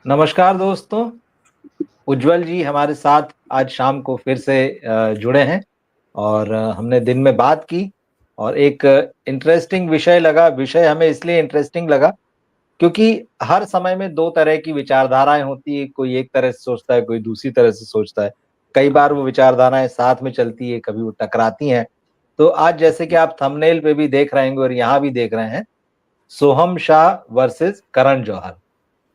नमस्कार दोस्तों। उज्जवल जी हमारे साथ आज शाम को फिर से जुड़े हैं और हमने दिन में बात की और एक इंटरेस्टिंग विषय हमें इसलिए इंटरेस्टिंग लगा क्योंकि हर समय में 2 तरह की विचारधाराएँ होती हैं, कोई एक तरह से सोचता है, कोई दूसरी तरह से सोचता है। कई बार वो विचारधाराएँ साथ में चलती है, कभी वो टकराती हैं। तो आज जैसे कि आप थंबनेल पे भी देख रहे होंगे और यहाँ भी देख रहे हैं, सोहम शाह वर्सेस करण जौहर।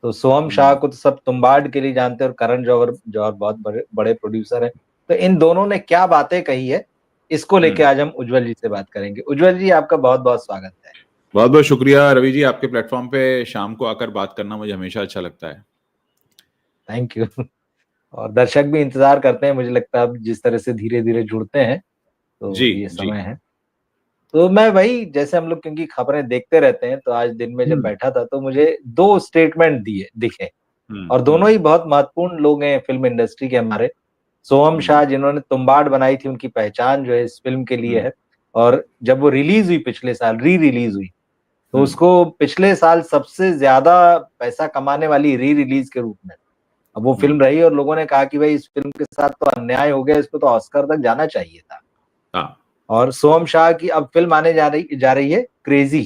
तो सोहम शाह हम्म, को तो सब तुम्बाड़ के लिए जानते हैं और करण जौहर जौहर बहुत बड़े बड़े प्रोड्यूसर हैं। तो इन दोनों ने क्या बातें कही है, इसको लेके हम्म। आज हम उज्जवल जी से बात करेंगे। उज्जवल जी आपका बहुत-बहुत स्वागत है। बहुत बहुत शुक्रिया रवि जी, आपके प्लेटफॉर्म पे शाम को आकर बात करना मुझे हमेशा अच्छा लगता है। Thank you. और दर्शक भी इंतज़ार करते हैं, मुझे लगता है अब जिस तरह से धीरे-धीरे जुड़ते हैं, जी तो ये जी। समय है। तो मैं वही जैसे हम लोग क्योंकि खबरें देखते रहते हैं, तो आज दिन में जब हम्म बैठा था तो मुझे 2 स्टेटमेंट दिखे और हम्म दोनों ही बहुत महत्वपूर्ण लोग हैं फ़िल्म इंडस्ट्री के हमारे। सोहम हम्म शाह जिन्होंने तुम्बाड़ बनाई थी, उनकी पहचान जो है इस फ़िल्म के लिए हम्म है और जब वो रिलीज़ हुई पिछले साल, री-रिलीज़ हुई, तो हम्म उसको पिछले साल सबसे ज़्यादा पैसा कमाने वाली री-रिलीज़ के रूप में अब वो हम्म, फ़िल्म रही और लोगों ने कहा कि भई इस फ़िल्म के साथ तो अन्याय हो गया, इसको तो ऑस्कर तक जाना चाहिए था। हाँ। और सोहम शाह की अब फ़िल्म आने जा रही है क्रेज़ी।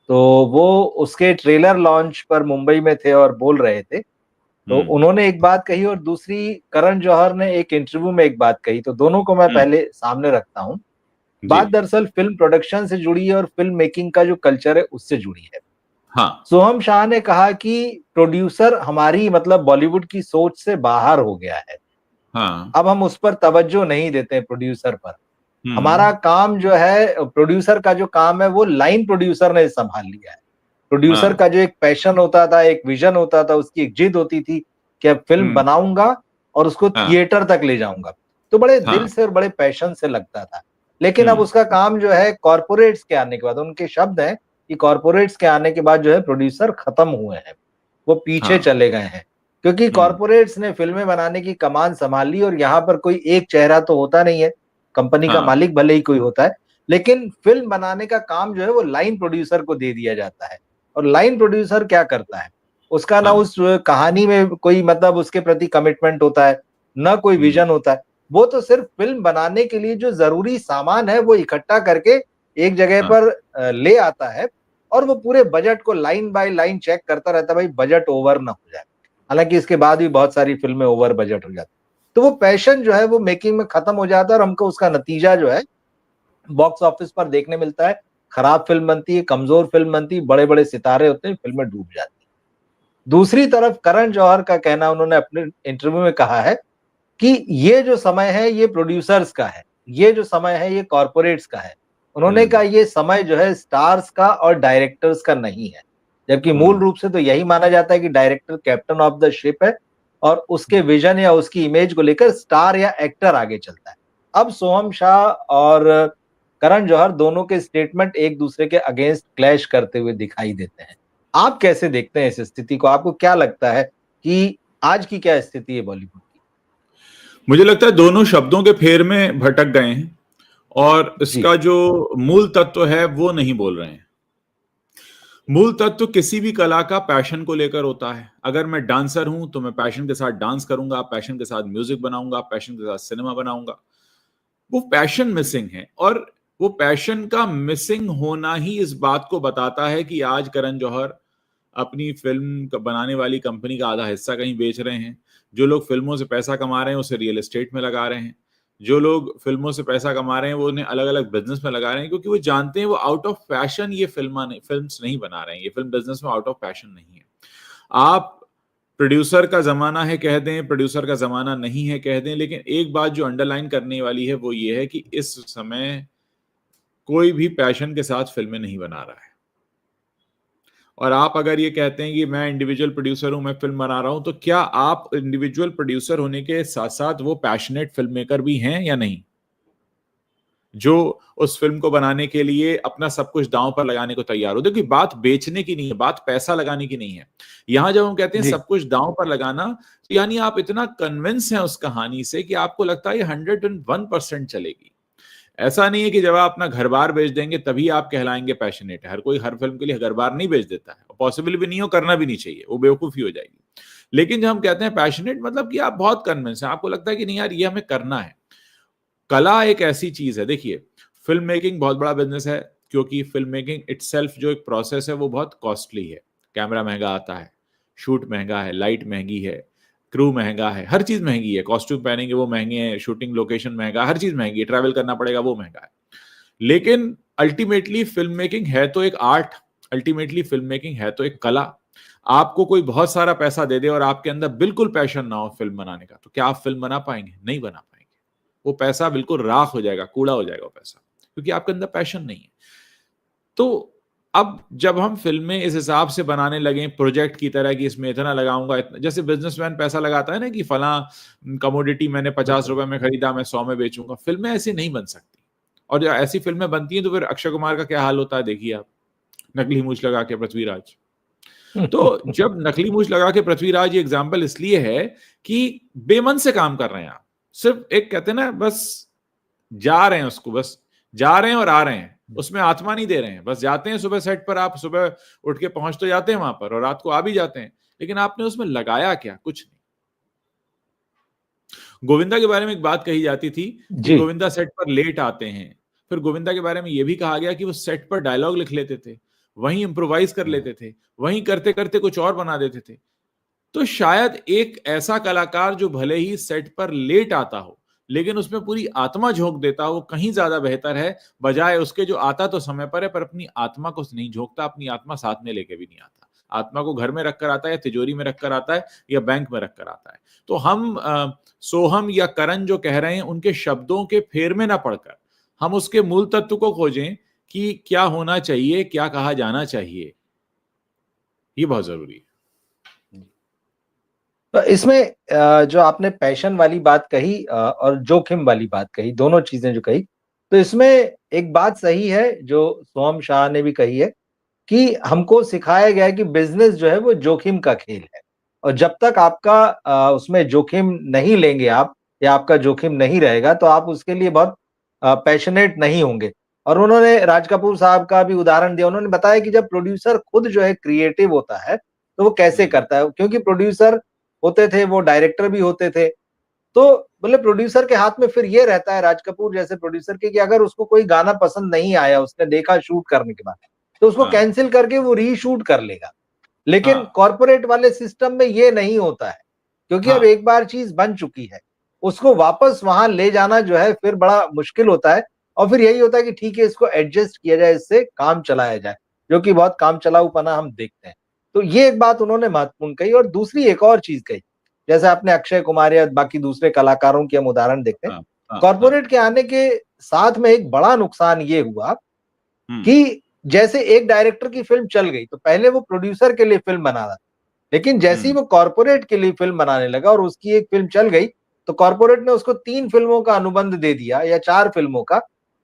तो वो उसके ट्रेलर लॉन्च पर मुंबई में थे और बोल रहे थे। तो हम्म उन्होंने एक बात कही और दूसरी करण जौहर ने एक इंटरव्यू में एक बात कही, तो दोनों को मैं हम्म, पहले सामने रखता हूँ। जी। बात दरअसल फ़िल्म प्रोडक्शन से जुड़ी है और फ़िल्म मेकिंग का जो कल्चर है उससे जुड़ी है। हाँ सोहम शाह ने कहा कि प्रोड्यूसर हमारी मतलब बॉलीवुड की सोच से बाहर हो गया है। हाँ। अब हम उस पर तवज्जो नहीं देते हैं प्रोड्यूसर पर। हमारा हम्म काम जो है प्रोड्यूसर का जो काम है वो लाइन प्रोड्यूसर ने सँभाल लिया है। प्रोड्यूसर हाँ का जो एक पैशन होता था, एक विज़न होता था, उसकी एक जिद होती थी कि अब फ़िल्म हम्म बनाऊँगा और उसको हाँ थिएटर तक ले जाऊँगा। तो बड़े दिल हाँ। से और बड़े पैशन से लगता था। लेकिन अब हम्म उसका काम जो है कॉर्पोरेट्स के आने के बाद उनके शब्द हैं कि कॉर्पोरेट्स के आने के बाद जो है प्रोड्यूसर खत्म हुए हैं। वो पीछे हाँ। चले गए हैं। क्योंकि हम्म कॉर्पोरेट्स ने फ़िल्में बनाने की कमान सँभाल ली और यहाँ पर कोई एक चेहरा तो होता नहीं है। कंपनी का हाँ मालिक भले ही कोई होता है, लेकिन फ़िल्म बनाने का काम जो है वो लाइन प्रोड्यूसर को दे दिया जाता है। और लाइन प्रोड्यूसर क्या करता है? उसका ना हाँ। उस कहानी में कोई मतलब उसके प्रति कमिटमेंट होता है, ना कोई हम्म विज़न होता है। वो तो सिर्फ़ फ़िल्म बनाने के लिए जो ज़रूरी सामान है वो इकट्ठा करके एक जगह हाँ पर ले आता है और वो पूरे बजट को लाइन बाय लाइन चेक करता रहता है भाई बजट ओवर ना हो जाए। हालाँकि इसके बाद भी बहुत सारी फ़िल्में ओवर बजट हो जाती। तो वो पैशन जो है वो मेकिंग में खत्म हो जाता है और हमको उसका नतीजा जो है बॉक्स ऑफिस पर देखने मिलता है। खराब फ़िल्म बनती है, कमज़ोर फ़िल्म बनती है, बड़े-बड़े सितारे होते हैं, फ़िल्में डूब जाती हैं। दूसरी तरफ करण जौहर का कहना उन्होंने अपने इंटरव्यू में कहा है कि ये जो समय है ये प्रोड्यूसर्स का है, ये जो समय है ये कॉर्पोरेट्स का है। उन्होंने हम्म कहा ये समय जो है स्टार्स का और डायरेक्टर्स का नहीं है। जबकि मूल हम्म रूप से तो यही माना जाता है कि director captain of the ship है और उसके विज़न या उसकी इमेज को लेकर स्टार या एक्टर आगे चलता है। अब सोहम शाह और करण जौहर दोनों के स्टेटमेंट एक दूसरे के अगेंस्ट क्लैश करते हुए दिखाई देते हैं। आप कैसे देखते हैं इस स्थिति को? आपको क्या लगता है कि आज की क्या स्थिति है बॉलीवुड की? मुझे लगता है दोनों शब्दों के फेर में भटक गए हैं और जी। इसका जो मूल तत्व है वो नहीं बोल रहे हैं। मूल तत्व किसी भी कला का पैशन को लेकर होता है। अगर मैं डांसर हूं तो मैं पैशन के साथ डांस करूंगा, पैशन के साथ म्यूजिक बनाऊंगा, पैशन के साथ सिनेमा बनाऊंगा। वो पैशन मिसिंग है और वो पैशन का मिसिंग होना ही इस बात को बताता है कि आज करण जौहर अपनी बनाने वाली कंपनी का आधा हिस्सा कहीं बेच रहे हैं। जो लोग फिल्मों से पैसा कमा रहे हैं उसे रियल एस्टेट में लगा रहे हैं। जो लोग फिल्मों से पैसा कमा रहे हैं वो उन्हें अलग अलग बिजनेस में लगा रहे हैं, क्योंकि वो जानते हैं वो आउट ऑफ पैशन ये फिल्म्स नहीं बना रहे हैं। ये फिल्म बिजनेस में आउट ऑफ पैशन नहीं है। आप प्रोड्यूसर का ज़माना है कह दें, प्रोड्यूसर का ज़माना नहीं है कह दें, लेकिन एक बात जो अंडरलाइन करने वाली है वो ये है कि इस समय कोई भी पैशन के साथ फ़िल्में नहीं बना रहा है। और आप अगर ये कहते हैं कि मैं इंडिविजुअल प्रोड्यूसर हूं, मैं फ़िल्म बना रहा हूं, तो क्या आप इंडिविजुअल प्रोड्यूसर होने के साथ-साथ वो पैशनेट फ़िल्म मेकर भी हैं या नहीं? जो उस फ़िल्म को बनाने के लिए अपना सब कुछ दाँव पर लगाने को तैयार हो। देखिए, बात बेचने की नहीं है, बात पैसा लगाने की नहीं है। यहाँ जब हम कहते हैं जी। सब कुछ दाँव पर लगाना, तो यानी आप इतना कन्विंस हैं उस कहानी से कि आपको लगता है ये 101% चलेगी। ऐसा नहीं है कि जब आप अपना घर-बार बेच देंगे तभी आप कहलाएँगे पैशनेट। हर कोई हर फ़िल्म के लिए घर-बार नहीं बेच देता है। पॉसिबल भी नहीं हो, करना भी नहीं चाहिए, वो बेवकूफ़ी हो जाएगी। लेकिन जब हम कहते हैं पैशनेट, मतलब कि आप बहुत कन्विंस हैं, आपको लगता है कि नहीं यार ये हमें करना है। कला एक ऐसी चीज है, देखिए फिल्म मेकिंग बहुत बड़ा बिजनेस है, क्योंकि फिल्म मेकिंग इटसेल्फ जो एक प्रोसेस है वो बहुत कॉस्टली है। कैमरा महंगा आता है, शूट महंगा है, लाइट महंगी है, क्रू महंगा है, हर चीज महंगी है, कॉस्ट्यूम पहनेंगे वो महंगे हैं, शूटिंग लोकेशन महंगा, हर चीज महंगी है, ट्रैवल करना पड़ेगा वो महंगा है। लेकिन अल्टीमेटली फिल्म मेकिंग है तो एक आर्ट, अल्टीमेटली फिल्म मेकिंग है तो एक कला। आपको कोई बहुत सारा पैसा दे दे और आपके अंदर बिल्कुल पैशन ना हो फिल्म बनाने का, तो क्या आप फिल्म बना पाएंगे? नहीं बना पाएंगे। वो पैसा बिल्कुल राख हो जाएगा, कूड़ा हो जाएगा वो पैसा, क्योंकि आपके अंदर पैशन नहीं है। तो अब जब हम फिल्में इस हिसाब से बनाने लगे प्रोजेक्ट की तरह कि इसमें इतना लगाऊंगा, इतना, जैसे बिजनेसमैन पैसा लगाता है ना कि फला कमोडिटी मैंने 50 रुपए में खरीदा, मैं 100 में बेचूंगा, फिल्में ऐसी नहीं बन सकती। और जब ऐसी फिल्में बनती हैं तो फिर अक्षय कुमार का क्या हाल होता है देखिए आप, नकली मूछ लगा के पृथ्वीराज। तो जब नकली मूछ लगा के पृथ्वीराज ये एग्जाम्पल इसलिए है कि बेमन से काम कर रहे हैं आप, सिर्फ एक कहते हैं ना बस जा रहे हैं, उसको बस जा रहे हैं और आ रहे हैं, उसमें आत्मा नहीं दे रहे हैं, बस जाते हैं सुबह सेट पर, आप सुबह उठ के पहुंच तो जाते हैं वहां पर और रात को आ भी जाते हैं, लेकिन आपने उसमें लगाया क्या? कुछ नहीं। गोविंदा के बारे में एक बात कही जाती थी कि जी। गोविंदा सेट पर लेट आते हैं, फिर गोविंदा के बारे में यह भी कहा गया कि वो सेट पर डायलॉग लिख लेते थे, वहीं इम्प्रोवाइज कर लेते थे, वहीं करते करते कुछ और बना देते थे। तो शायद एक ऐसा कलाकार जो भले ही सेट पर लेट आता हो लेकिन उसमें पूरी आत्मा झोंक देता हो, वो कहीं ज्यादा बेहतर है, बजाय उसके जो आता तो समय पर है पर अपनी आत्मा को नहीं झोंकता, अपनी आत्मा साथ में लेके भी नहीं आता। आत्मा को घर में रखकर आता है, तिजोरी में रखकर आता है, या बैंक में रखकर आता है। तो हम सोहम या करण जो कह रहे हैं उनके शब्दों के फेर में ना पड़कर हम उसके मूल तत्व को खोजें कि क्या होना चाहिए, क्या कहा जाना चाहिए। ये बहुत जरूरी है। तो इसमें जो आपने पैशन वाली बात कही और जोखिम वाली बात कही, दोनों चीजें जो कही, तो इसमें एक बात सही है जो सोहम शाह ने भी कही है कि हमको सिखाया गया है कि बिजनेस जो है वो जोखिम का खेल है, और जब तक आपका उसमें जोखिम नहीं लेंगे आप, या आपका जोखिम नहीं रहेगा, तो आप उसके लिए बहुत पैशनेट नहीं होंगे। और उन्होंने राज कपूर साहब का भी उदाहरण दिया, उन्होंने बताया कि जब प्रोड्यूसर खुद जो है क्रिएटिव होता है तो वो कैसे करता है, क्योंकि प्रोड्यूसर होते थे वो डायरेक्टर भी होते थे। तो मतलब प्रोड्यूसर के हाथ में फिर ये रहता है, राज कपूर जैसे प्रोड्यूसर के, कि अगर उसको कोई गाना पसंद नहीं आया उसने देखा शूट करने के बाद, तो उसको हाँ, कैंसिल करके वो रीशूट कर लेगा। लेकिन हाँ, कॉर्पोरेट वाले सिस्टम में ये नहीं होता है, क्योंकि अब हाँ, एक बार चीज बन चुकी है, उसको वापस वहां ले जाना जो है फिर बड़ा मुश्किल होता है। और फिर यही होता है कि ठीक है इसको एडजस्ट किया जाए, इससे काम चलाया जाए, जो कि बहुत काम चलाऊपना हम देखते हैं। तो ये एक बात उन्होंने महत्वपूर्ण कही। और दूसरी एक और चीज कही, जैसे आपने अक्षय कुमार या बाकी दूसरे कलाकारों की हम उदाहरण देखते हैं, हाँ, हाँ, हाँ, कॉर्पोरेट के आने के साथ में एक बड़ा नुकसान ये हुआ हम्म, कि जैसे एक डायरेक्टर की फिल्म चल गई तो पहले वो प्रोड्यूसर के लिए फिल्म बना रहा था, लेकिन जैसे ही वो कॉर्पोरेट के लिए फिल्म बनाने लगा और उसकी एक फिल्म चल गई, तो कॉर्पोरेट ने उसको 3 फिल्मों का अनुबंध दे दिया या 4 फिल्मों का,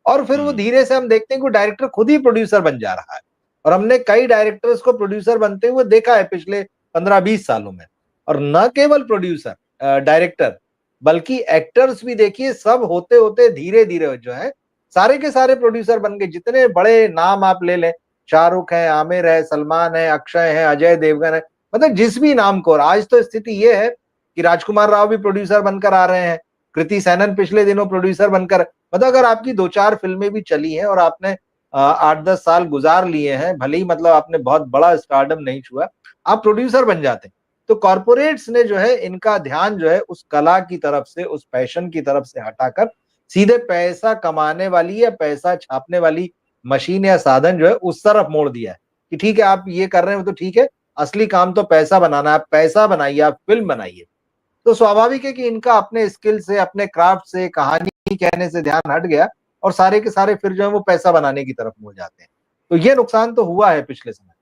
और फिर वो धीरे से हम देखते हैं कि डायरेक्टर खुद ही प्रोड्यूसर बन जा रहा है। और हमने कई डायरेक्टर्स को प्रोड्यूसर बनते हुए देखा है पिछले 15-20 सालों में। और न केवल प्रोड्यूसर डायरेक्टर, बल्कि एक्टर्स भी देखिए, सब होते होते धीरे धीरे जो है सारे के सारे प्रोड्यूसर बन गए। जितने बड़े नाम आप ले लें, शाहरुख है, आमिर है, सलमान है, अक्षय है, अजय देवगन है, मतलब जिस भी नाम को। और आज तो स्थिति ये है कि राजकुमार राव भी प्रोड्यूसर बनकर आ रहे हैं, कृति सेनन पिछले दिनों प्रोड्यूसर बनकर, मतलब अगर आपकी 2-4 फिल्में भी चली हैं और आपने 8-10 साल गुजार लिए हैं, भले ही मतलब आपने बहुत बड़ा स्टारडम नहीं छुआ, आप प्रोड्यूसर बन जाते हैं। तो कॉर्पोरेट्स ने जो है इनका ध्यान जो है उस कला की तरफ से, उस पैशन की तरफ से हटाकर सीधे पैसा कमाने वाली या पैसा छापने वाली मशीन या साधन जो है उस तरफ मोड़ दिया है कि ठीक है आप ये कर रहे हो तो ठीक है, असली काम तो पैसा बनाना है, आप पैसा बनाइए, आप फिल्म बनाइए। तो स्वाभाविक है कि इनका अपने स्किल से, अपने क्राफ्ट से, कहानी कहने से ध्यान हट गया और सारे के सारे फिर जो है वो पैसा बनाने की तरफ मुड़ जाते हैं। तो ये नुकसान तो हुआ है पिछले समय।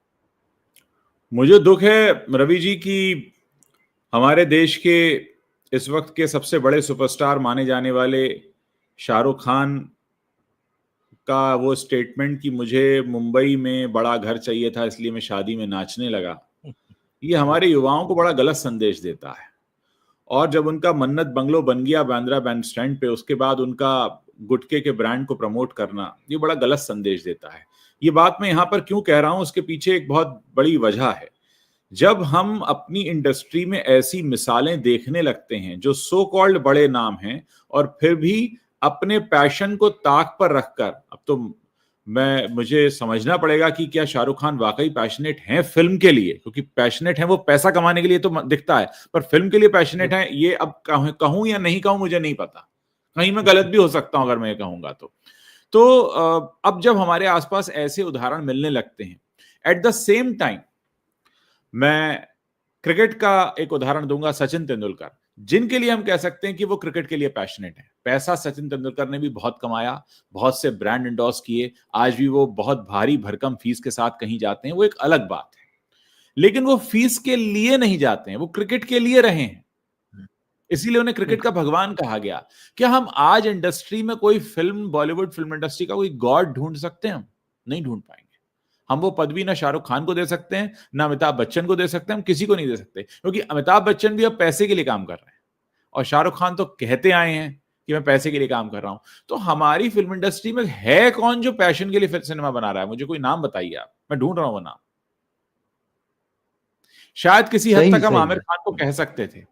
मुझे दुख है रवि जी कि हमारे देश के इस वक्त के सबसे बड़े सुपरस्टार माने जाने वाले शाहरुख खान का वो स्टेटमेंट कि मुझे मुंबई में बड़ा घर चाहिए था इसलिए मैं शादी में नाचने लगा, ये हमारे युवाओं को बड़ा गलत संदेश देता है। और जब उनका मन्नत बंगलो बन गया बांद्रा बैंड स्टैंड पे, उसके बाद उनका गुटके के ब्रांड को प्रमोट करना, ये बड़ा गलत संदेश देता है। ये बात मैं यहाँ पर क्यों कह रहा हूँ, उसके पीछे एक बहुत बड़ी वजह है। जब हम अपनी इंडस्ट्री में ऐसी मिसालें देखने लगते हैं जो सो कॉल्ड बड़े नाम हैं और फिर भी अपने पैशन को ताक पर रखकर, अब तो मुझे समझना पड़ेगा कि क्या शाहरुख खान वाकई पैशनेट हैं फिल्म के लिए, क्योंकि पैशनेट हैं वो पैसा कमाने के लिए तो दिखता है, पर फिल्म के लिए पैशनेट हैं ये अब कहूं या नहीं कहूं मुझे नहीं पता, कहीं मैं गलत भी हो सकता हूं अगर मैं कहूंगा तो अब जब हमारे आसपास ऐसे उदाहरण मिलने लगते हैं, एट द सेम टाइम मैं क्रिकेट का एक उदाहरण दूंगा, सचिन तेंदुलकर, जिनके लिए हम कह सकते हैं कि वो क्रिकेट के लिए पैशनेट है। पैसा सचिन तेंदुलकर ने भी बहुत कमाया, बहुत से ब्रांड एंडोर्स किए, आज भी वो बहुत भारी भरकम फीस के साथ कहीं जाते हैं, वो एक अलग बात है, लेकिन वो फीस के लिए नहीं जाते हैं, वो क्रिकेट के लिए रहे हैं, इसीलिए उन्हें क्रिकेट का भगवान कहा गया। क्या हम आज इंडस्ट्री में कोई फिल्म, बॉलीवुड फिल्म इंडस्ट्री का कोई गॉड ढूंढ सकते हैं? हम नहीं ढूंढ पाएंगे। हम वो पदवी ना शाहरुख खान को दे सकते हैं, ना अमिताभ बच्चन को दे सकते हैं, हम किसी को नहीं दे सकते, क्योंकि अमिताभ बच्चन भी अब पैसे के लिए काम कर रहे हैं और शाहरुख खान तो कहते आए हैं कि मैं पैसे के लिए काम कर रहा हूं। तो हमारी फिल्म इंडस्ट्री में है कौन जो पैशन के लिए सिनेमा बना रहा है? मुझे कोई नाम बताइए आप, मैं ढूंढ रहा हूं वो नाम। शायद किसी हद तक हम आमिर खान को कह सकते थे,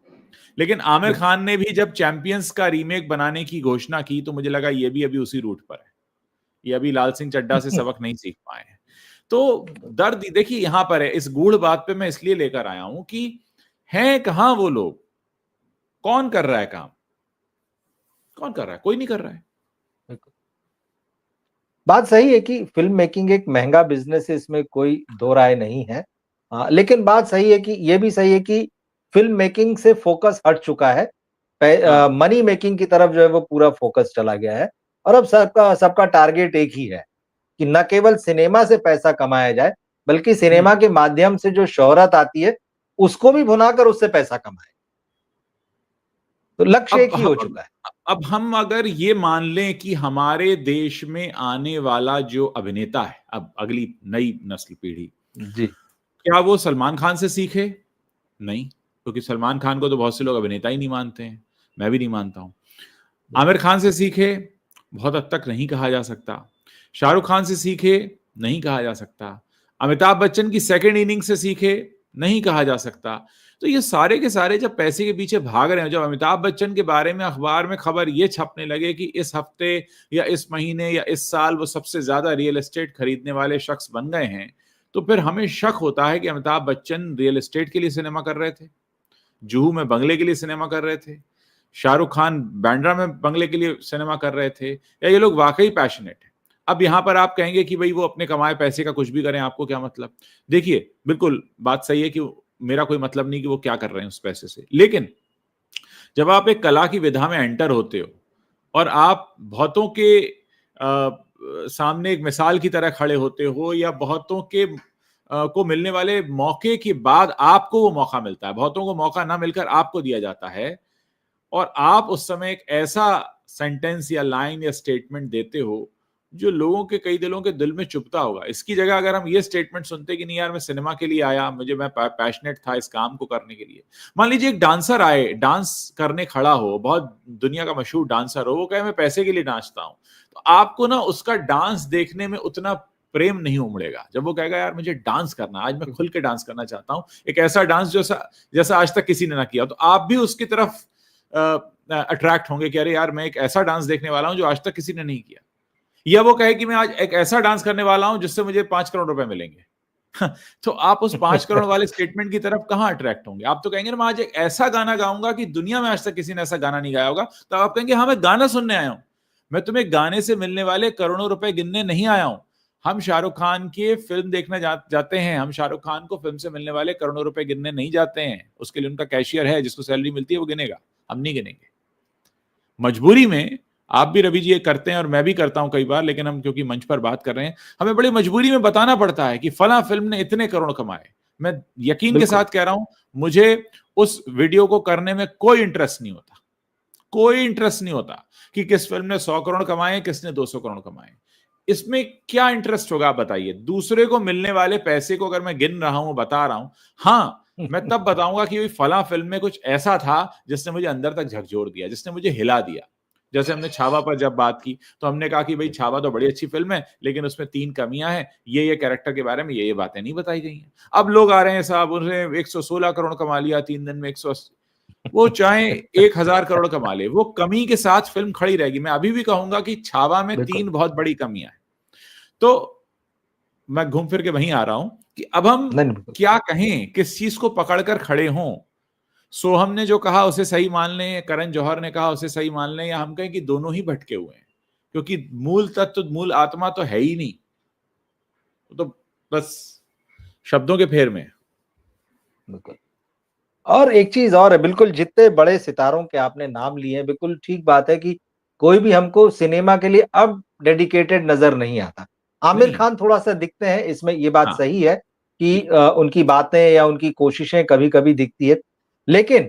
लेकिन आमिर खान ने भी जब चैंपियंस का रीमेक बनाने की घोषणा की तो मुझे लगा ये भी अभी उसी रूट पर है, ये अभी लाल सिंह चड्ढा से सबक नहीं सीख पाए हैं। तो दर्द देखिए यहां पर है, इस गूढ़ बात पे मैं इसलिए लेकर आया हूं कि हैं कहां वो लोग, कौन कर रहा है काम, कौन कर रहा है? कोई नहीं कर रहा है। बात सही है कि फिल्म मेकिंग एक महंगा बिजनेस है, इसमें कोई दो राय नहीं है। लेकिन बात सही है कि ये भी सही है कि फिल्म मेकिंग से फोकस हट चुका है, मनी मेकिंग की तरफ जो है वो पूरा फोकस चला गया है। और अब सबका सबका टारगेट एक ही है कि न केवल सिनेमा से पैसा कमाया जाए, बल्कि सिनेमा के माध्यम से जो शोहरत आती है उसको भी भुनाकर उससे पैसा कमाए। तो लक्ष्य एक ही हो चुका है। अब हम अगर ये मान लें कि हमारे देश में आने वाला जो अभिनेता है, अब अगली नई नस्ल पीढ़ी जी, क्या वो सलमान खान से सीखे? नहीं, क्योंकि सलमान खान को तो बहुत से लोग अभिनेता ही नहीं मानते हैं, मैं भी नहीं मानता हूं। आमिर खान से सीखे? बहुत हद तक नहीं कहा जा सकता। शाहरुख खान से सीखे? नहीं कहा जा सकता। अमिताभ बच्चन की सेकेंड इनिंग से सीखे? नहीं कहा जा सकता। तो ये सारे के सारे जब पैसे के पीछे भाग रहे हैं, जब अमिताभ बच्चन के बारे में अखबार में खबर ये छपने लगे कि इस हफ्ते या इस महीने या इस साल वो सबसे ज्यादा रियल एस्टेट खरीदने वाले शख्स बन गए हैं, तो फिर हमें शक होता है कि अमिताभ बच्चन रियल एस्टेट के लिए सिनेमा कर रहे थे, जुहू में बंगले के लिए सिनेमा कर रहे थे, शाहरुख खान बांद्रा में बंगले के लिए सिनेमा कर रहे थे, या ये लोग वाकई पैशनेट हैं। अब यहां पर आप कहेंगे कि भाई वो अपने कमाए पैसे का कुछ भी करें, आपको क्या मतलब? देखिए, बिल्कुल बात सही है कि मेरा कोई मतलब नहीं कि वो क्या कर रहे हैं उस पैसे से, लेकिन जब आप एक कला की विधा में एंटर होते हो और आप बहुतों के सामने एक मिसाल की तरह खड़े होते हो, या बहुतों के को मिलने वाले मौके के बाद आपको वो मौका मिलता है, बहुतों को मौका ना मिलकर आपको दिया जाता है, और आप उस समय एक ऐसा सेंटेंस या लाइन या स्टेटमेंट देते हो जो लोगों के कई दिलों के दिल में चुभता होगा। इसकी जगह अगर हम ये स्टेटमेंट सुनते कि नहीं यार मैं सिनेमा के लिए आया, मैं पैशनेट था इस काम को करने के लिए। मान लीजिए एक डांसर आए, डांस करने खड़ा हो, बहुत दुनिया का मशहूर डांसर हो, वो कहे मैं पैसे के लिए नाचता हूं, तो आपको ना उसका डांस देखने में उतना प्रेम नहीं उमड़ेगा। जब वो कहेगा यार मुझे डांस करना, आज मैं खुल के डांस करना चाहता हूं, एक ऐसा डांस जैसा आज तक किसी ने ना किया, तो आप भी उसकी तरफ अट्रैक्ट होंगे कि अरे यार मैं एक ऐसा डांस देखने वाला हूं जो आज तक किसी ने नहीं किया। या वो कहे कि मैं आज एक ऐसा डांस करने वाला हूं जिससे मुझे 5 करोड़ रुपए मिलेंगे। तो आप उस 5 करोड़ वाले स्टेटमेंट की तरफ कहां अट्रैक्ट होंगे? आप तो कहेंगे मैं आज एक ऐसा गाना गाऊंगा कि दुनिया में आज तक किसी ने ऐसा गाना नहीं गाया होगा। तो आप कहेंगे हाँ मैं गाना सुनने आया हूं, मैं तुम्हें गाने से मिलने वाले करोड़ों रुपए गिनने नहीं आया हूं। हम शाहरुख खान की फिल्म देखने जाते हैं, हम शाहरुख खान को फिल्म से मिलने वाले करोड़ों रुपए गिनने नहीं जाते हैं। उसके लिए उनका कैशियर है जिसको सैलरी मिलती है, वो गिनेगा, हम नहीं गिनेंगे। मजबूरी में आप भी रवि जी ये करते हैं और मैं भी करता हूं कई बार, लेकिन हम क्योंकि मंच पर बात कर रहे हैं, हमें बड़ी मजबूरी में बताना पड़ता है कि फला फिल्म ने इतने करोड़ कमाए। मैं यकीन के साथ कह रहा हूं, मुझे उस वीडियो को करने में कोई इंटरेस्ट नहीं होता, कोई इंटरेस्ट नहीं होता कि किस फिल्म ने 100 करोड़ कमाए, किसने 200 करोड़ कमाए। इसमें क्या इंटरेस्ट होगा आप बताइए? दूसरे को मिलने वाले पैसे को अगर मैं गिन रहा हूं, बता रहा हूं, हाँ मैं तब बताऊंगा कि फला फिल्म में कुछ ऐसा था जिसने मुझे अंदर तक झकझोर दिया, जिसने मुझे हिला दिया। जैसे हमने छावा पर जब बात की तो हमने कहा कि भाई छावा तो बड़ी अच्छी फिल्म है, लेकिन उसमें 3 कमियां हैं, ये कैरेक्टर के बारे में ये बातें नहीं बताई गई हैं। अब लोग आ रहे हैं साहब, उन्होंने 116 करोड़ कमा लिया 3 दिन में, 180, वो चाहे 1000 करोड़ कमा ले, वो कमी के साथ फिल्म खड़ी रहेगी। मैं अभी भी कहूंगा कि छावा में 3 बहुत बड़ी कमियां हैं। तो मैं घूम फिर के वहीं आ रहा हूं कि अब हम क्या कहें, किस चीज को पकड़कर खड़े हों। सोहम ने जो कहा उसे सही मान लें, करण जौहर ने कहा उसे सही मान लें, या हम कहें कि दोनों ही भटके हुए हैं, क्योंकि मूल तत्व, मूल आत्मा तो है ही नहीं, तो बस शब्दों के फेर में। बिल्कुल। और एक चीज और है, बिल्कुल जितने बड़े सितारों के आपने नाम लिए हैं, बिल्कुल ठीक बात है कि कोई भी हमको सिनेमा के लिए अब डेडिकेटेड नजर नहीं आता। आमिर खान थोड़ा सा दिखते हैं इसमें, ये बात सही है कि उनकी बातें या उनकी कोशिशें कभी कभी दिखती है, लेकिन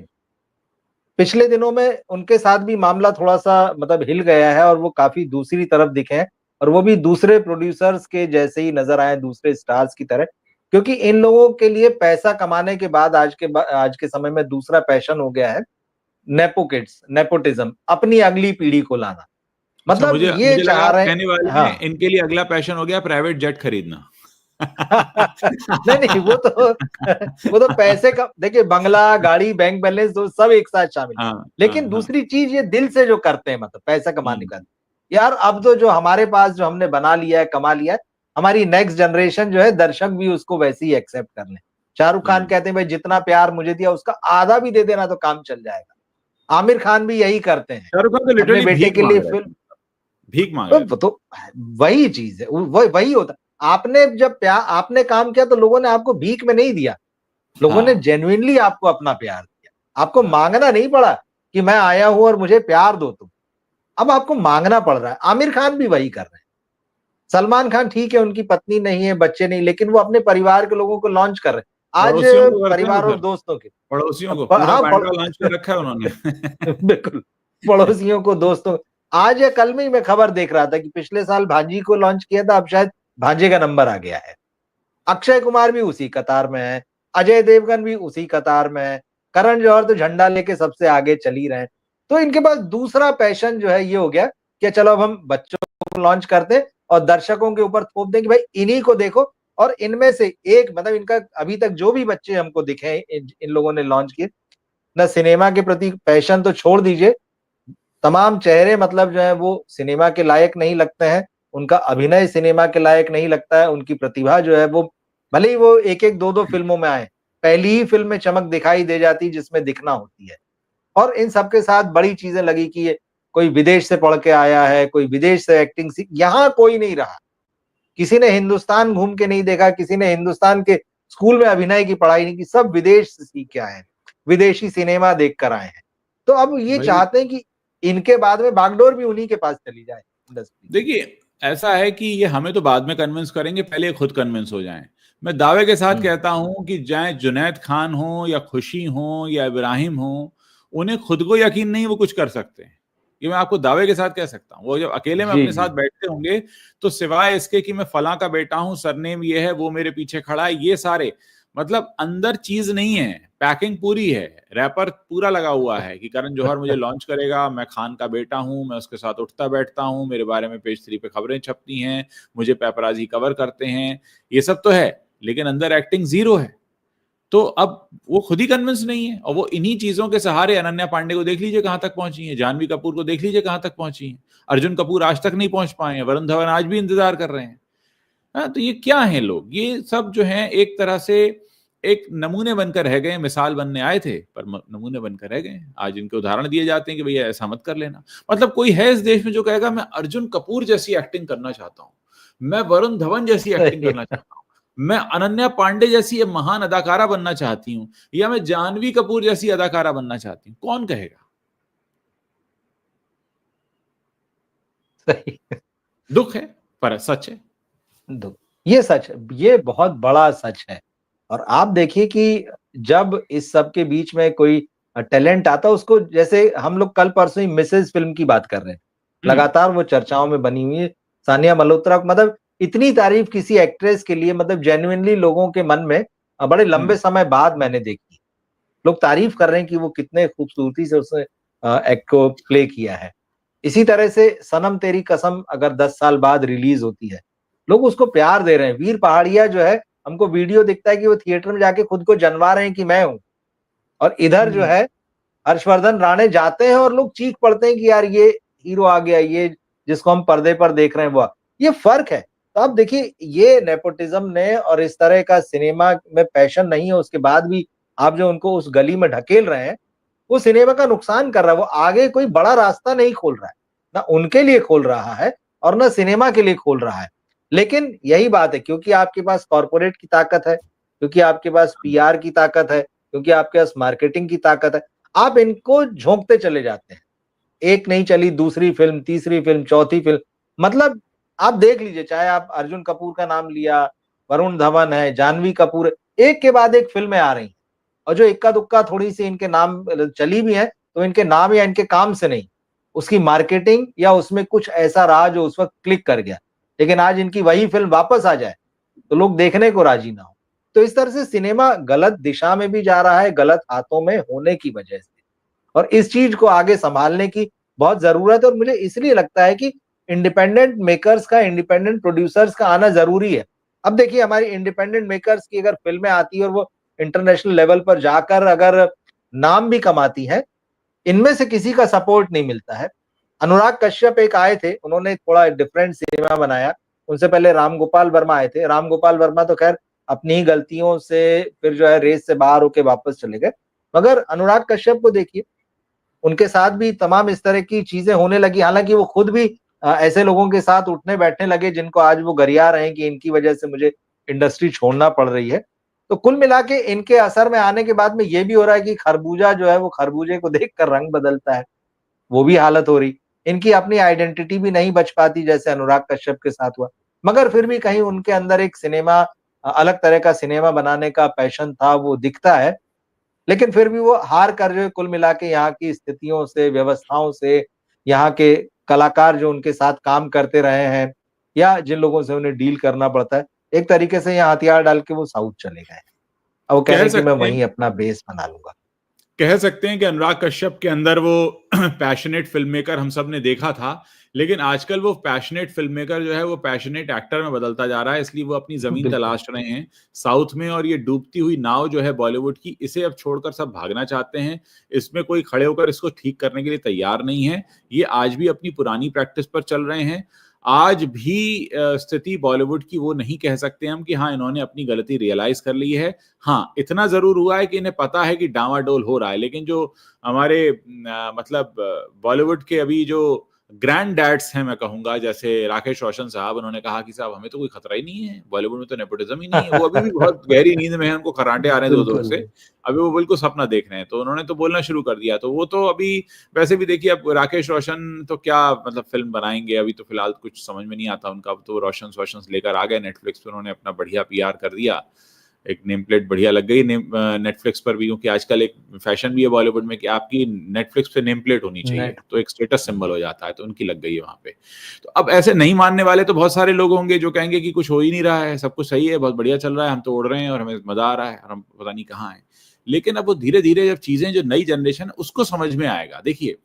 पिछले दिनों में उनके साथ भी मामला थोड़ा सा मतलब हिल गया है और वो काफी दूसरी तरफ दिखे हैं, और वो भी दूसरे प्रोड्यूसर्स के जैसे ही नजर आए, दूसरे स्टार्स की तरह। क्योंकि इन लोगों के लिए पैसा कमाने के बाद आज के समय में दूसरा पैशन हो गया है नेपोटिज्म, अपनी अगली पीढ़ी को लाना। अच्छा, मतलब ये मुझे लगा चाह आप रहे कहने वाले हाँ हैं इनके लिए अगला पैशन हो गया प्राइवेट जेट खरीदना। नहीं नहीं, वो तो पैसे का देखिए, बंगला, गाड़ी, बैंक बैलेंस तो सब एक साथ शामिल, लेकिन दूसरी चीज ये दिल से जो करते हैं, मतलब पैसा कमाने का। यार अब तो जो हमारे पास जो हमने बना लिया है, कमा लिया है, हमारी नेक्स्ट जनरेशन जो है, दर्शक भी उसको वैसे ही एक्सेप्ट कर लें। शाहरुख खान कहते हैं भाई जितना प्यार मुझे दिया उसका आधा भी दे देना तो काम चल जाएगा। आमिर खान भी यही करते हैं, शाहरुख खान तो अपने लिटरली बेटे भीख के लिए मांग रहे थे, फिल्म। भीख मांग रहे थे। तो वही चीज है, वही होता। आपने जब प्यार, आपने काम किया तो लोगों ने आपको भीख में नहीं दिया, लोगों ने जेन्युइनली आपको अपना प्यार दिया। आपको मांगना नहीं पड़ा कि मैं आया हूं और मुझे प्यार दो तुम, अब आपको मांगना पड़ रहा है। आमिर खान भी वही कर रहे हैं। सलमान खान ठीक है, उनकी पत्नी नहीं है, बच्चे नहीं, लेकिन वो अपने परिवार के लोगों को लॉन्च कर रहे हैं आज, पड़ोसियों को करते हैं वो परिवार और फिर, दोस्तों के। पड़ोसियों को पूरा बांड्रा लॉन्च कर रखा है उन्होंने। बिल्कुल, पड़ोसियों को, दोस्तों। आज या कल में ही मैं खबर देख रहा था कि पिछले साल भांजी को लॉन्च किया था, अब शायद भांजे का नंबर आ गया है। अक्षय कुमार भी उसी कतार में है, अजय देवगन भी उसी कतार में है, करण जौहर तो झंडा लेके सबसे आगे चल ही रहे हैं। तो इनके पास दूसरा पैशन जो है ये हो गया कि चलो अब हम बच्चों को लॉन्च करते हैं और दर्शकों के ऊपर थोप दें कि भाई इन्हीं को देखो। और इनमें से एक, मतलब इनका अभी तक जो भी बच्चे हमको दिखे हैं, इन लोगों ने लॉन्च किए ना, सिनेमा के प्रति पैशन तो छोड़ दीजिए, तमाम चेहरे मतलब जो है वो सिनेमा के लायक नहीं लगते हैं, उनका अभिनय सिनेमा के लायक नहीं लगता है, उनकी प्रतिभा जो है वो, भले ही वो एक एक दो दो फिल्मों में आए, पहली ही फिल्म में चमक दिखाई दे जाती जिसमें दिखना होती है। और इन सबके साथ बड़ी चीजें लगी कि ये कोई विदेश से पढ़ के आया है, कोई विदेश से एक्टिंग सीख, यहाँ कोई नहीं रहा, किसी ने हिंदुस्तान घूम के नहीं देखा, किसी ने हिंदुस्तान के स्कूल में अभिनय की पढ़ाई नहीं की, सब विदेश से सीख के आए हैं, विदेशी सिनेमा देख कर आए हैं। तो अब ये चाहते हैं कि इनके बाद में बागडोर भी उन्हीं के पास चली जाए इंडस्ट्री। देखिए, ऐसा है कि ये हमें तो बाद में कन्विंस करेंगे, पहले खुद कन्विंस हो जाएं। मैं दावे के साथ कहता हूं कि चाहे जुनैद खान हो या खुशी हो या इब्राहिम हो, उन्हें खुद को यकीन नहीं वो कुछ कर सकते हैं। ये मैं आपको दावे के साथ कह सकता हूं। वो जब अकेले में अपने साथ बैठते होंगे तो सिवाय इसके कि मैं फलां का बेटा हूं, सरनेम ये है, वो मेरे पीछे खड़ा है, ये सारे मतलब अंदर चीज नहीं है, पैकिंग पूरी है, रैपर पूरा लगा हुआ है कि करण जौहर मुझे लॉन्च करेगा, मैं खान का बेटा हूं, मैं उसके साथ उठता बैठता हूं, मेरे बारे में पेज 3 पे खबरें छपती हैं, मुझे पेपराजी कवर करते हैं, ये सब तो है, लेकिन अंदर एक्टिंग जीरो है। तो अब वो खुद ही कन्विंस नहीं है, और वो इन्हीं चीजों के सहारे, अनन्या पांडे को देख लीजिए कहां तक पहुंची है, जानवी कपूर को देख लीजिए कहां तक पहुंची है, अर्जुन कपूर आज तक नहीं पहुंच पाए हैं, वरुण धवन आज भी इंतजार कर रहे हैं। हाँ, तो ये क्या है, लोग ये सब जो है एक तरह से एक नमूने बनकर रह गए, मिसाल बनने आए थे पर नमूने बनकर रह गए। आज इनके उदाहरण दिए जाते हैं कि भैया ऐसा मत कर लेना। मतलब कोई है इस देश में जो कहेगा मैं अर्जुन कपूर जैसी एक्टिंग करना चाहता हूं, मैं वरुण धवन जैसी एक्टिंग करना चाहता हूं, मैं अनन्या पांडे जैसी महान अदाकारा बनना चाहती हूँ, या मैं जानवी कपूर जैसी अदाकारा बनना चाहती हूँ? कौन कहेगा? सही। दुख है पर सच है। ये सच है, ये बहुत बड़ा सच है। और आप देखिए कि जब इस सब के बीच में कोई टैलेंट आता है, उसको, जैसे हम लोग कल परसों ही मिसेज फिल्म की बात कर रहे हैं, लगातार वो चर्चाओं में बनी हुई है। सानिया मल्होत्रा, मतलब इतनी तारीफ किसी एक्ट्रेस के लिए, मतलब जेन्युइनली लोगों के मन में बड़े लंबे समय बाद मैंने देखी। लोग तारीफ कर रहे हैं कि वो कितने खूबसूरती से उसने एक्ट को प्ले किया है। इसी तरह से सनम तेरी कसम अगर 10 साल बाद रिलीज होती है, लोग उसको प्यार दे रहे हैं। वीर पहाड़िया जो है, हमको वीडियो दिखता है कि वो थिएटर में जाके खुद को जनवा रहे हैं कि मैं हूँ, और इधर जो है हर्षवर्धन राणे जाते हैं और लोग चीख पड़ते हैं कि यार ये हीरो आ गया, ये जिसको हम पर्दे पर देख रहे हैं वो। ये फर्क है। तो अब देखिए, ये नेपोटिज्म ने और इस तरह का सिनेमा में पैशन नहीं है उसके बाद भी आप जो उनको उस गली में ढकेल रहे हैं, वो सिनेमा का नुकसान कर रहा है। वो आगे कोई बड़ा रास्ता नहीं खोल रहा है, ना उनके लिए खोल रहा है और ना सिनेमा के लिए खोल रहा है। लेकिन यही बात है, क्योंकि आपके पास कॉर्पोरेट की ताकत है, क्योंकि आपके पास पीआर की ताकत है, क्योंकि आपके पास मार्केटिंग की ताकत है, आप इनको झोंकते चले जाते हैं। एक नहीं चली, दूसरी फिल्म, तीसरी फिल्म, चौथी फिल्म, मतलब आप देख लीजिए, चाहे आप अर्जुन कपूर का नाम लिया, वरुण धवन है, जानवी कपूर है, एक के बाद एक फिल्में आ रही हैं। और जो इक्का दुक्का थोड़ी सी इनके नाम चली भी है, तो इनके नाम या इनके काम से नहीं, उसकी मार्केटिंग या उसमें कुछ ऐसा रहा जो उस वक्त क्लिक कर गया। लेकिन आज इनकी वही फिल्म वापस आ जाए तो लोग देखने को राजी ना हो। तो इस तरह से सिनेमा गलत दिशा में भी जा रहा है, गलत हाथों में होने की वजह से। और इस चीज को आगे संभालने की बहुत जरूरत है, और मुझे इसलिए लगता है कि इंडिपेंडेंट मेकर्स का, इंडिपेंडेंट प्रोड्यूसर्स का आना जरूरी है। अब देखिए, हमारी इंडिपेंडेंट मेकर्स की अगर फिल्में आती है और वो इंटरनेशनल लेवल पर जाकर अगर नाम भी कमाती है, इनमें से किसी का सपोर्ट नहीं मिलता है। अनुराग कश्यप एक आए थे, उन्होंने थोड़ा डिफरेंट सिनेमा बनाया। उनसे पहले राम गोपाल वर्मा आए थे। राम गोपाल वर्मा तो खैर अपनी ही गलतियों से फिर जो है रेस से बाहर होके वापस चले गए। मगर अनुराग कश्यप को देखिए, उनके साथ भी तमाम इस तरह की चीजें होने लगी। हालांकि वो खुद भी ऐसे लोगों के साथ उठने बैठने लगे जिनको आज वो गरिया रहे हैं कि इनकी वजह से मुझे इंडस्ट्री छोड़ना पड़ रही है। तो कुल मिला के इनके असर में आने के बाद में ये भी हो रहा है कि खरबूजा जो है वो खरबूजे को देखकर रंग बदलता है, वो भी हालत हो रही। इनकी अपनी आइडेंटिटी भी नहीं बच पाती, जैसे अनुराग कश्यप के साथ हुआ। मगर फिर भी कहीं उनके अंदर एक सिनेमा, अलग तरह का सिनेमा बनाने का पैशन था, वो दिखता है। लेकिन फिर भी वो हार कर जो है कुल मिला के यहाँ की स्थितियों से, व्यवस्थाओं से, यहाँ के कलाकार जो उनके साथ काम करते रहे हैं या जिन लोगों से उन्हें डील करना पड़ता है, एक तरीके से यहाँ हथियार डाल के वो साउथ चले गए। अब वो कह रहे कह हैं कि मैं सकते हैं वहीं अपना बेस बना लूंगा। कह सकते हैं कि अनुराग कश्यप के अंदर वो पैशनेट फिल्म मेकर हम सब ने देखा था, लेकिन आजकल वो पैशनेट फिल्म मेकर जो है वो पैशनेट एक्टर में बदलता जा रहा है, इसलिए वो अपनी जमीन बिल्कुल। तलाश रहे हैं साउथ में। और ये डूबती हुई नाव जो है बॉलीवुड की, इसे अब छोड़कर सब भागना चाहते हैं। इसमें कोई खड़े होकर इसको ठीक करने के लिए तैयार नहीं है। ये आज भी अपनी पुरानी प्रैक्टिस पर चल रहे हैं। आज भी स्थिति बॉलीवुड की वो नहीं कह सकते हम कि हाँ इन्होंने अपनी गलती रियलाइज कर ली है। हाँ, इतना जरूर हुआ है कि इन्हें पता है कि डामाडोल हो रहा है। लेकिन जो हमारे मतलब बॉलीवुड के अभी जो ग्रैंड डैड्स हैं, मैं कहूंगा, जैसे राकेश रोशन साहब, उन्होंने कहा कि साहब हमें तो कोई खतरा ही नहीं है, बॉलीवुड में तो नेपोटिज्म ही नहीं है। वो अभी भी बहुत गहरी नींद में है, उनको खर्राटे आ रहे हैं जोर जोर से। बिल्कुल। अभी वो बिल्कुल सपना देख रहे हैं, तो उन्होंने तो बोलना शुरू कर दिया। तो वो तो अभी वैसे भी देखिए, अब राकेश रोशन तो क्या मतलब फिल्म बनाएंगे, अभी तो फिलहाल कुछ समझ में नहीं आता उनका। अब तो रोशन वोशन लेकर आ गए नेटफ्लिक्स पर, उन्होंने अपना बढ़िया पीआर कर दिया, एक नेम प्लेट बढ़िया लग गई नेटफ्लिक्स पर भी, क्योंकि आजकल एक फैशन भी है बॉलीवुड में कि आपकी नेटफ्लिक्स पे नेम प्लेट होनी चाहिए, तो एक स्टेटस सिंबल हो जाता है, तो उनकी लग गई है वहां पे। तो अब ऐसे नहीं मानने वाले तो बहुत सारे लोग होंगे जो कहेंगे कि कुछ हो ही नहीं रहा है, सब कुछ सही है, बहुत बढ़िया चल रहा है, हम तो उड़ रहे हैं और हमें मजा आ रहा है और हम पता नहीं कहाँ है। लेकिन अब वो धीरे धीरे जब चीजें, जो नई जनरेशन है उसको समझ में आएगा। देखिए,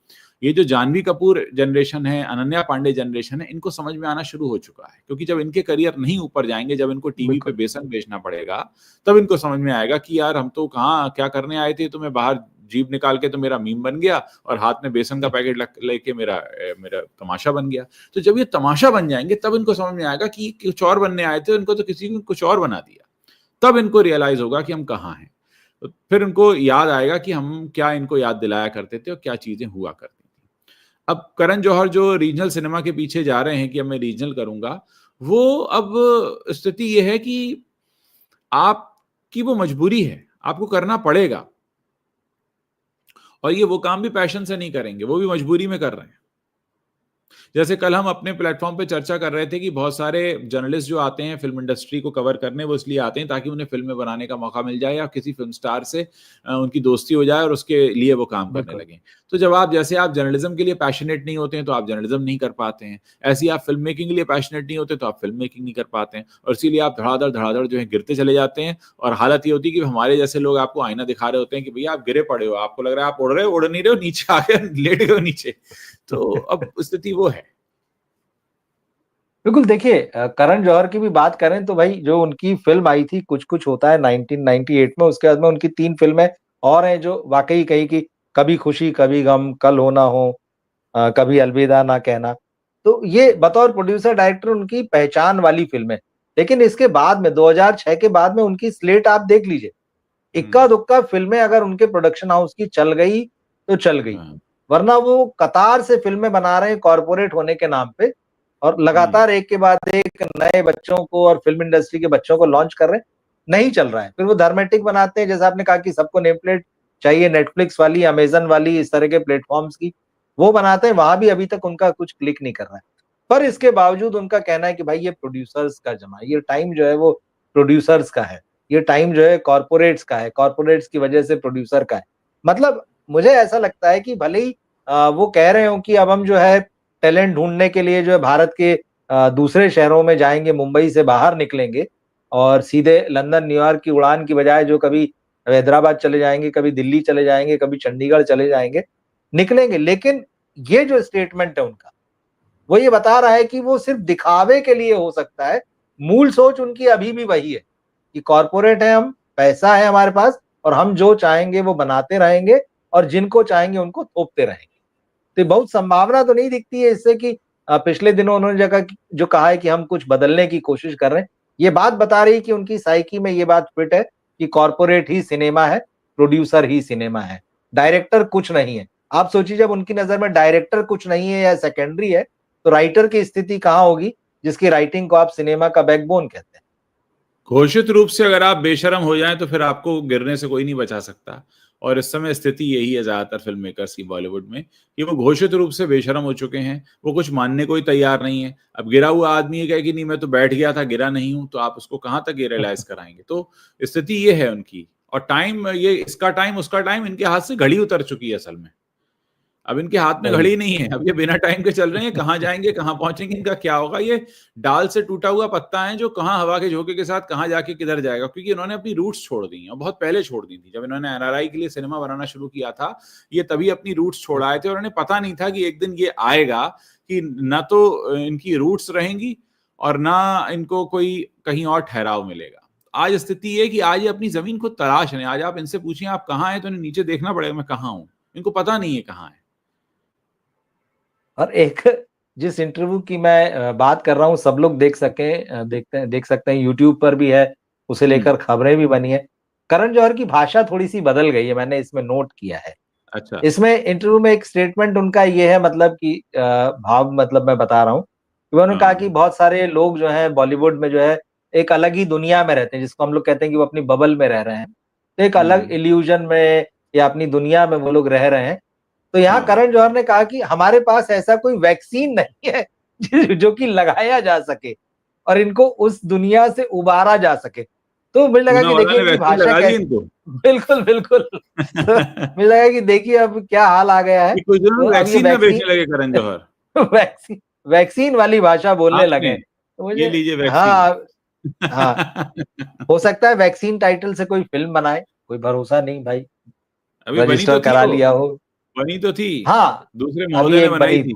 ये जो जानवी कपूर जनरेशन है, अनन्या पांडे जनरेशन है, इनको समझ में आना शुरू हो चुका है। क्योंकि जब इनके करियर नहीं ऊपर जाएंगे, जब इनको टीवी पे बिल्कुल। बेसन बेचना पड़ेगा, तब इनको समझ में आएगा कि यार हम तो कहाँ क्या करने आए थे, तो मैं बाहर जीभ निकाल के तो मेरा मीम बन गया और हाथ में बेसन का पैकेट लेके मेरा मेरा तमाशा बन गया। तो जब ये तमाशा बन जाएंगे, तब इनको समझ में आएगा कि कुछ और बनने आए थे, उनको तो किसी ने कुछ और बना दिया। तब इनको रियलाइज होगा कि हम कहाँ हैं। तो फिर इनको याद आएगा कि हम क्या इनको याद दिलाया करते थे और क्या चीजें हुआ करती थी। अब करण जौहर जो रीजनल सिनेमा के पीछे जा रहे हैं कि अब मैं रीजनल करूंगा, वो अब स्थिति ये है कि आपकी वो मजबूरी है, आपको करना पड़ेगा। और ये वो काम भी पैशन से नहीं करेंगे, वो भी मजबूरी में कर रहे हैं। जैसे कल हम अपने प्लेटफॉर्म पे चर्चा कर रहे थे कि बहुत सारे जर्नलिस्ट जो आते हैं फिल्म इंडस्ट्री को कवर करने, वो इसलिए आते हैं ताकि उन्हें फिल्में बनाने का मौका मिल जाए या किसी फिल्म स्टार से उनकी दोस्ती हो जाए और उसके लिए वो काम करने बिल्कुल। लगे। तो जब आप जर्नलिज्म के लिए पैशनेट नहीं होते हैं तो आप जर्नलिज्म नहीं कर पाते हैं। ऐसे ही आप फिल्म मेकिंग के लिए पैशनेट नहीं होते तो आप फिल्म मेकिंग नहीं कर पाते हैं, और इसीलिए आप धड़ाधड़ जो है गिरते चले जाते हैं। और हालत ये होती है कि हमारे जैसे लोग आपको आईना दिखा रहे होते हैं कि भैया आप गिरे पड़े हो, आपको लग रहा है आप उड़ रहे हो, उड़ नहीं रहे हो, नीचे आ गए, लेट गए नीचे। तो अब स्थिति वो है। बिल्कुल देखिए, करण जौहर की भी बात करें तो भाई जो उनकी फ़िल्म आई थी कुछ कुछ होता है 1998 में, उसके बाद में उनकी 3 फ़िल्में और हैं जो वाक़ई कहीं की कभी खुशी कभी गम, कल हो ना हो, कभी अलविदा ना कहना। तो ये बतौर प्रोड्यूसर डायरेक्टर उनकी पहचान वाली फ़िल्म है। लेकिन इसके बाद में 2006 के बाद में उनकी स्लेट आप देख लीजिए। इक्का-दुक्का फ़िल्में अगर उनके प्रोडक्शन हाउस की चल गई, तो चल गई। हाँ। वरना वो कतार से फ़िल्में बना रहे हैं कॉर्पोरेट होने के नाम पे और लगातार एक के बाद एक नए बच्चों को और फ़िल्म इंडस्ट्री के बच्चों को लॉन्च कर रहे हैं, नहीं चल रहा है। फिर वो धर्मेटिक बनाते हैं, जैसा आपने कहा कि सबको नेम प्लेट चाहिए नेटफ्लिक्स वाली, अमेज़न वाली, इस तरह के प्लेटफ़ॉर्म्स की, वो बनाते हैं, वहाँ भी अभी तक उनका कुछ क्लिक नहीं कर रहा है। पर इसके बावजूद उनका कहना है कि भाई ये प्रोड्यूसर्स का ज़माना है, ये टाइम जो है वो प्रोड्यूसर्स का है। ये टाइम जो है कॉर्पोरेट्स का है, कॉर्पोरेट्स की वजह से प्रोड्यूसर का है। मतलब मुझे ऐसा लगता है कि भले ही वो कह रहे हों कि अब हम जो है टैलेंट ढूँढने के लिए जो है भारत के दूसरे शहरों में जाएँगे, मुंबई से बाहर निकलेंगे और सीधे लंदन, न्यूयॉर्क की उड़ान की बजाय जो कभी हैदराबाद चले जाएँगे, कभी दिल्ली चले जाएँगे, कभी चंडीगढ़ चले जाएँगे, निकलेंगे। लेकिन ये जो स्टेटमेंट है उनका, वो ये बता रहा है कि वो सिर्फ़ दिखावे के लिए हो सकता है। मूल सोच उनकी अभी भी वही है कि कॉर्पोरेट है हम, पैसा है हमारे पास और हम जो चाहेंगे वो बनाते रहेंगे और जिनको चाहेंगे उनको थोपते रहेंगे। तो बहुत संभावना तो नहीं दिखती है इससे कि पिछले दिनों उन्होंने जगह जो कहा है कि हम कुछ बदलने की कोशिश कर रहे हैं। ये बात बता रही है कि उनकी साइकी में ये बात फिट है कि कॉर्पोरेट ही सिनेमा है, प्रोड्यूसर ही सिनेमा है, डायरेक्टर कुछ नहीं है। आप सोचिए जब उनकी नज़र में डायरेक्टर कुछ नहीं है या सेकेंडरी है, तो राइटर की स्थिति कहाँ होगी, जिसकी राइटिंग को आप सिनेमा का बैकबोन कहते हैं। घोषित रूप से अगर आप बेशर्म हो जाएँ तो फिर आपको गिरने से कोई नहीं बचा सकता और इस समय स्थिति यही है ज़्यादातर फ़िल्म मेकर्स की बॉलीवुड में कि वो घोषित रूप से बेशर्म हो चुके हैं, वो कुछ मानने को ही तैयार नहीं है। अब गिरा हुआ आदमी ये कहे कि नहीं मैं तो बैठ गया था, गिरा नहीं हूँ, तो आप उसको कहाँ तक ये रियलाइज़ कराएँगे? तो स्थिति ये है उनकी और टाइम ये इसका टाइम, उसका टाइम इनके हाथ से घड़ी उतर चुकी है असल में। अब इनके हाथ में सही घड़ी नहीं है, अब ये बिना टाइम के चल रहे हैं, कहाँ जाएँगे, कहाँ पहुँचेंगे, इनका क्या होगा? ये डाल से टूटा हुआ पत्ता है जो कहाँ हवा के झोंके के साथ कहाँ जाके किधर जाएगा, क्योंकि इन्होंने अपनी रूट्स छोड़ दी हैं और बहुत पहले छोड़ दी थी। जब इन्होंने एनआरआई के लिए सिनेमा बनाना शुरू किया था, ये तभी अपनी रूट्स छोड़ आए थे और इन्हें पता नहीं था कि एक दिन ये आएगा कि ना तो इनकी रूट्स रहेंगी और ना इनको कोई कहीं और ठहराव मिलेगा। आज स्थिति ये है कि आज ये अपनी ज़मीन खुद तलाश रहे हैं। आज आप इनसे पूछिए आप कहाँ हैं, तो इन्हें नीचे देखना पड़ेगा मैं कहाँ हूँ। इनको पता नहीं है कहाँ है। और एक जिस इंटरव्यू की मैं बात कर रहा हूँ सब लोग देख सकते हैं यूट्यूब पर भी है, उसे हुँ, लेकर खबरें भी बनी है। करण जौहर की भाषा थोड़ी-सी बदल गई है, मैंने इसमें नोट किया है। अच्छा। इसमें इंटरव्यू में एक स्टेटमेंट उनका ये है मतलब कि भाव मतलब मैं बता रहा हूँ, कि उन्होंने हाँ, कहा कि हाँ। बहुत सारे लोग जो हैं बॉलीवुड में जो है एक अलग ही दुनिया में रहते हैं, जिसको हम लोग कहते हैं कि वो अपनी बबल में रह रहे हैं। तो एक अलग हुँ, इल्यूज़न में या अपनी दुनिया में वो लोग रह रहे हैं। तो यहाँ हाँ। करण जौहर ने कहा कि हमारे पास ऐसा कोई वैक्सीन नहीं है जो कि लगाया जा सके और इनको उस दुनिया से उबारा जा सके। तो मुझे लगा कि पूनावाला देखिए ने इनकी वैक्सीन भाषा लगा दी कैसे इनको? बिल्कुल, बिल्कुल। तो मुझे लगा कि देखिए अब क्या हाल आ गया है। ये कोई तो ज़रूर अब ये वैक्सीन ना बेचने लगे करण जौहर। वैक्सीन वाली भाषा बोलने हाथ लगे में, हैं। तो ये मुझे लीजिए वैक्सीन। हाँ, हाँ, हो सकता है वैक्सीन टाइटल से कोई फ़िल्म बनाए, कोई भरोसा नहीं भाई, अभी बनी रजिस्टर तो थी करा वो, लिया हो। बनी तो थी। हाँ, दूसरे अभी महोदय ने एक बनाई बनी थी।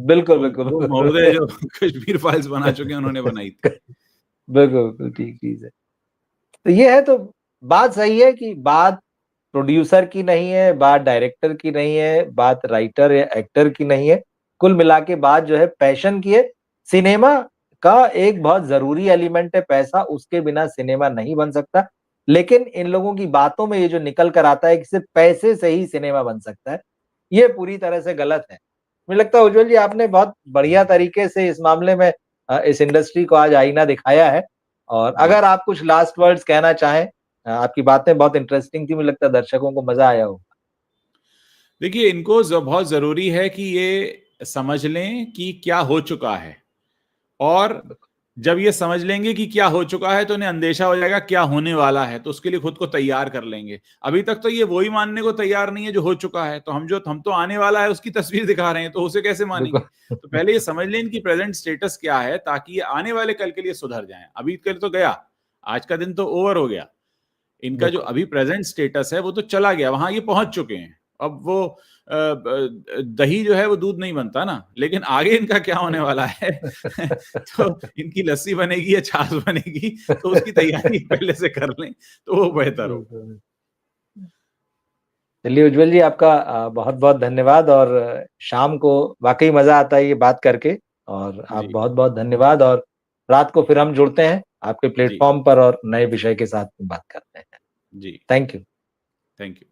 बिल्कुल, वो महोदय बिल्कुल। जो कश्मीर फाइल्स बना चुके हैं उन्होंने बनाई थी। बिल्कुल, बिल्कुल, ठीक चीज़ है। तो ये है तो बात सही है कि बात प्रोड्यूसर की नहीं है, बात डायरेक्टर की नहीं है, बात राइटर या एक्टर की नहीं है। कुल मिला के बात जो है पैशन की है। सिनेमा का एक बहुत ज़रूरी एलिमेंट है पैसा, उसके बिना सिनेमा नहीं बन सकता। लेकिन इन लोगों की बातों में ये जो निकल कर आता है कि सिर्फ़ पैसे से ही सिनेमा बन सकता है, ये पूरी तरह से गलत है। मुझे लगता है उज्ज्वल जी आपने बहुत बढ़िया तरीके से इस मामले में इस इंडस्ट्री को आज आईना दिखाया है और जी। अगर आप कुछ लास्ट वर्ड्स कहना चाहें आपकी बातें बहुत इंटरेस्टिंग थी, मुझे लगता है दर्शकों को मज़ा आया होगा। देखिए इनको बहुत ज़रूरी है कि ये समझ लें कि क्या हो चुका है और जब ये समझ लेंगे कि क्या हो चुका है तो उन्हें अंदेशा हो जाएगा क्या होने वाला है, तो उसके लिए खुद को तैयार कर लेंगे। अभी तक तो ये वही मानने को तैयार नहीं है जो हो चुका है, तो हम तो आने वाला है उसकी तस्वीर दिखा रहे हैं, तो उसे कैसे मानेंगे? बिल्कुल। तो पहले ये समझ लें इनकी प्रेजेंट स्टेटस क्या है ताकि ये आने वाले कल के लिए सुधर जाएं। अभी कल तो गया, आज का दिन तो ओवर हो गया। इनका जो बिल्कुल, अभी प्रेजेंट स्टेटस है वो तो चला गया, वहां ये पहुंच चुके हैं अब वो दही जो है वो दूध नहीं बनता ना, लेकिन आगे इनका क्या होने वाला है तो इनकी लस्सी बनेगी या छाछ बनेगी, तो उसकी तैयारी पहले से कर लें तो वो बेहतर हो। चलिए उज्ज्वल जी, आपका बहुत-बहुत धन्यवाद, और शाम को वाक़ई मज़ा आता है ये बात करके, और आप जी, बहुत-बहुत धन्यवाद, और रात को फिर हम जुड़ते हैं आपके जी, प्लेटफ़ॉर्म पर और नए विषय के साथ बात करते हैं। जी, थैंक यू। Thank you.